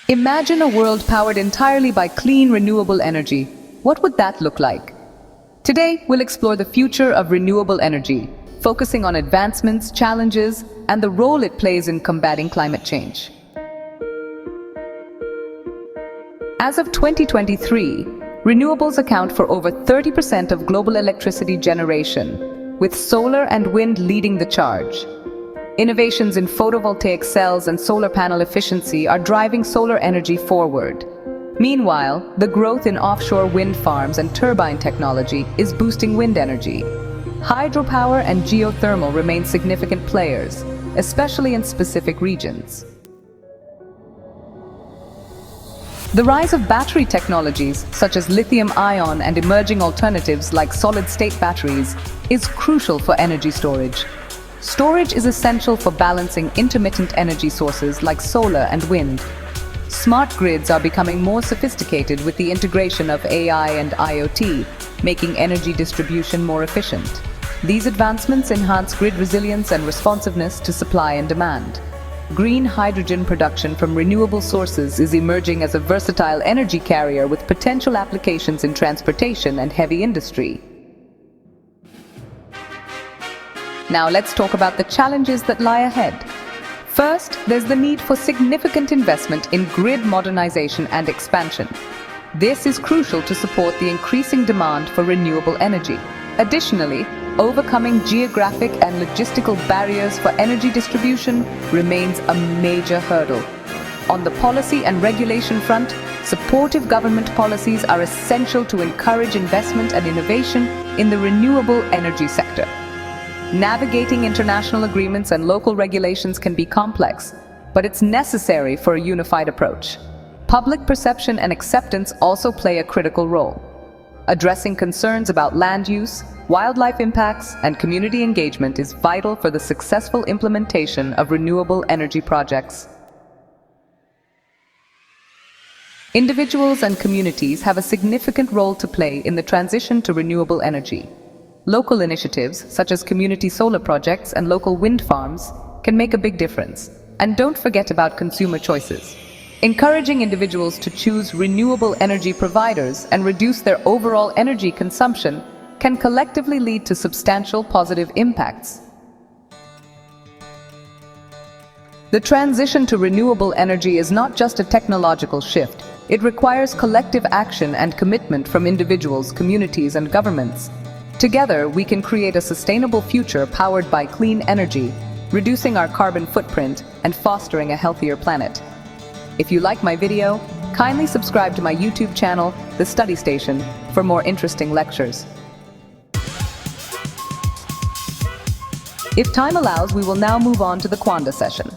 Imagine a world powered entirely by clean, renewable energy. What would that look like? Today, we'll explore the future of renewable energy, focusing on advancements, challenges, and the role it plays in combating climate change. As of 2023, renewables account for over 30% of global electricity generation, with solar and wind leading the charge. Innovations in photovoltaic cells and solar panel efficiency are driving solar energy forward. Meanwhile, the growth in offshore wind farms and turbine technology is boosting wind energy. Hydropower and geothermal remain significant players, especially in specific regions. The rise of battery technologies, such as lithium-ion and emerging alternatives like solid-state batteries, is crucial for energy storage. Storage is essential for balancing intermittent energy sources like solar and wind. Smart grids are becoming more sophisticated with the integration of AI and IoT, making energy distribution more efficient. These advancements enhance grid resilience and responsiveness to supply and demand. Green hydrogen production from renewable sources is emerging as a versatile energy carrier with potential applications in transportation and heavy industry. Now let's talk about the challenges that lie ahead. First, there's the need for significant investment in grid modernization and expansion. This is crucial to support the increasing demand for renewable energy. Additionally, overcoming geographic and logistical barriers for energy distribution remains a major hurdle. On the policy and regulation front, supportive government policies are essential to encourage investment and innovation in the renewable energy sector. Navigating international agreements and local regulations can be complex, but it's necessary for a unified approach. Public perception and acceptance also play a critical role. Addressing concerns about land use, wildlife impacts, and community engagement is vital for the successful implementation of renewable energy projects. Individuals and communities have a significant role to play in the transition to renewable energy. Local initiatives, such as community solar projects and local wind farms, can make a big difference. And don't forget about consumer choices. Encouraging individuals to choose renewable energy providers and reduce their overall energy consumption can collectively lead to substantial positive impacts. The transition to renewable energy is not just a technological shift. It requires collective action and commitment from individuals, communities, and governments. Together, we can create a sustainable future powered by clean energy, reducing our carbon footprint and fostering a healthier planet. If you like my video, kindly subscribe to my YouTube channel, The Study Station, for more interesting lectures. If time allows, we will now move on to the Quanda session.